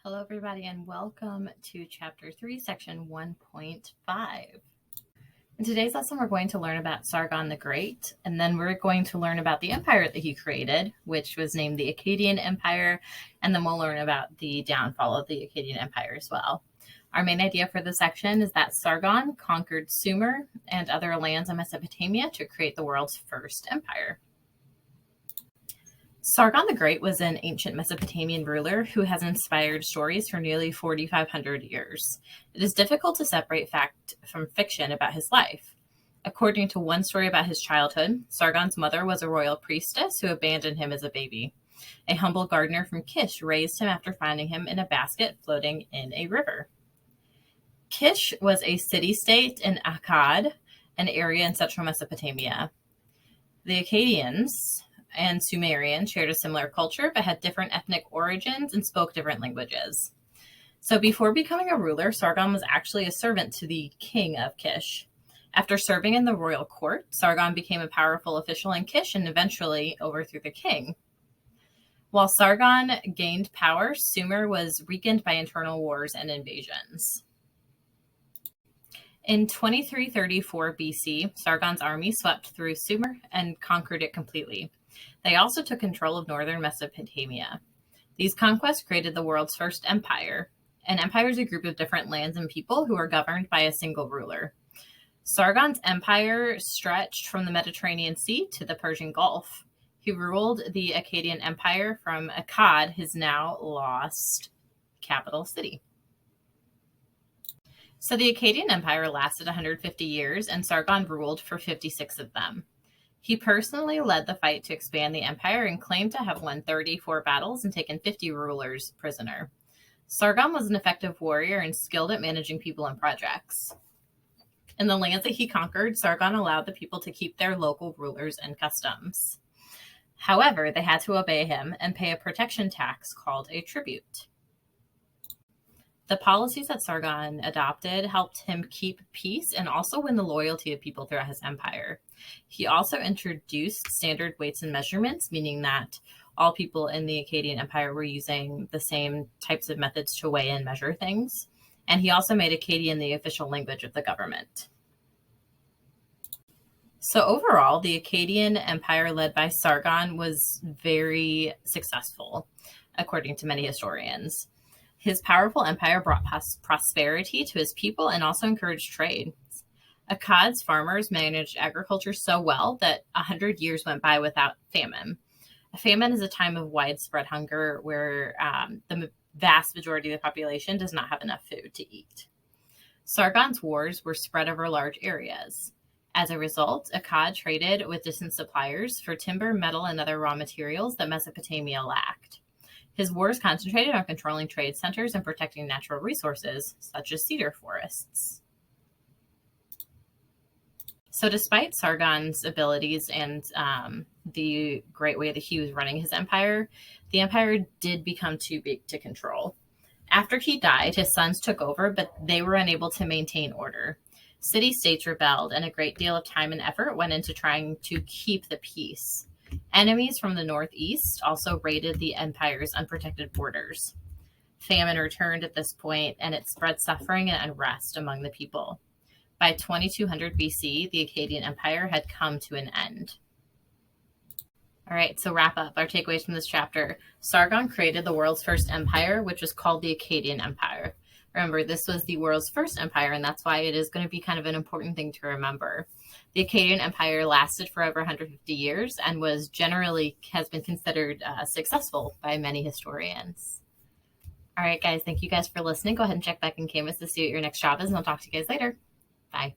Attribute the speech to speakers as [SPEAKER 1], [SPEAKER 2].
[SPEAKER 1] Hello, everybody, and welcome to Chapter 3, Section 1.5. In today's lesson, we're going to learn about Sargon the Great, and then we're going to learn about the empire that he created, which was named the Akkadian Empire, and then we'll learn about the downfall of the Akkadian Empire as well. Our main idea for this section is that Sargon conquered Sumer and other lands in Mesopotamia to create the world's first empire. Sargon the Great was an ancient Mesopotamian ruler who has inspired stories for nearly 4,500 years. It is difficult to separate fact from fiction about his life. According to one story about his childhood, Sargon's mother was a royal priestess who abandoned him as a baby. A humble gardener from Kish raised him after finding him in a basket floating in a river. Kish was a city-state in Akkad, an area in central Mesopotamia. The Akkadians and Sumerians shared a similar culture, but had different ethnic origins and spoke different languages. So before becoming a ruler, Sargon was actually a servant to the king of Kish. After serving in the royal court, Sargon became a powerful official in Kish and eventually overthrew the king. While Sargon gained power, Sumer was weakened by internal wars and invasions. In 2334 BC, Sargon's army swept through Sumer and conquered it completely. They also took control of northern Mesopotamia. These conquests created the world's first empire. An empire is a group of different lands and people who are governed by a single ruler. Sargon's empire stretched from the Mediterranean Sea to the Persian Gulf. He ruled the Akkadian Empire from Akkad, his now lost capital city. So the Akkadian Empire lasted 150 years, and Sargon ruled for 56 of them. He personally led the fight to expand the empire and claimed to have won 34 battles and taken 50 rulers prisoner. Sargon was an effective warrior and skilled at managing people and projects. In the lands that he conquered, Sargon allowed the people to keep their local rulers and customs. However, they had to obey him and pay a protection tax called a tribute. The policies that Sargon adopted helped him keep peace and also win the loyalty of people throughout his empire. He also introduced standard weights and measurements, meaning that all people in the Akkadian Empire were using the same types of methods to weigh and measure things. And he also made Akkadian the official language of the government. So overall, the Akkadian Empire led by Sargon was very successful, according to many historians. His powerful empire brought prosperity to his people and also encouraged trade. Akkad's farmers managed agriculture so well that 100 years went by without famine. A famine is a time of widespread hunger where the vast majority of the population does not have enough food to eat. Sargon's wars were spread over large areas. As a result, Akkad traded with distant suppliers for timber, metal, and other raw materials that Mesopotamia lacked. His wars concentrated on controlling trade centers and protecting natural resources, such as cedar forests. So despite Sargon's abilities and the great way that he was running his empire, the empire did become too big to control. After he died, his sons took over, but they were unable to maintain order. City-states rebelled, and a great deal of time and effort went into trying to keep the peace. Enemies from the northeast also raided the empire's unprotected borders. Famine returned at this point, and it spread suffering and unrest among the people. By 2200 BC, the Akkadian Empire had come to an end. All right, so wrap up our takeaways from this chapter. Sargon created the world's first empire, which was called the Akkadian Empire. Remember, this was the world's first empire, and that's why it is going to be kind of an important thing to remember. The Akkadian Empire lasted for over 150 years and has been considered successful by many historians. All right, guys, thank you guys for listening. Go ahead and check back in Canvas to see what your next job is, and I'll talk to you guys later. Bye.